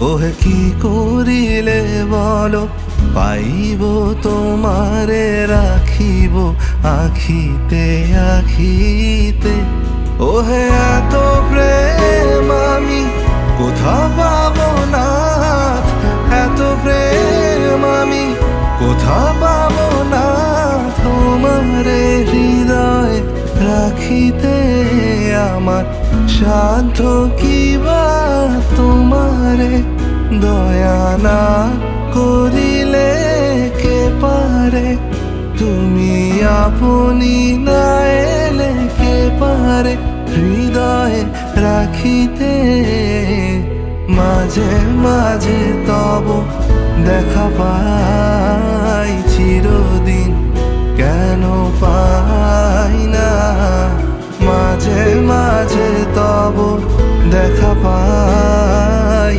ওহে কি করিলে বলো পাইব তোমারে রাখিব আখিতে আখিতে। ওহে এত প্রেম আমি কোথা পাবো না, এত প্রেম আমি কোথা পাবো না। তোমারে হৃদয় রাখিতে আমার সাধ্য কি বা, তোমারে দয়া না করিলে কে পারে। তুমি আপনি না এলে কে পারে হৃদয়ে রাখিতে। মাঝে মাঝে তব দেখা পাই চিরদিন কেন পাই না। মাঝে মাঝে তব দেখা পাই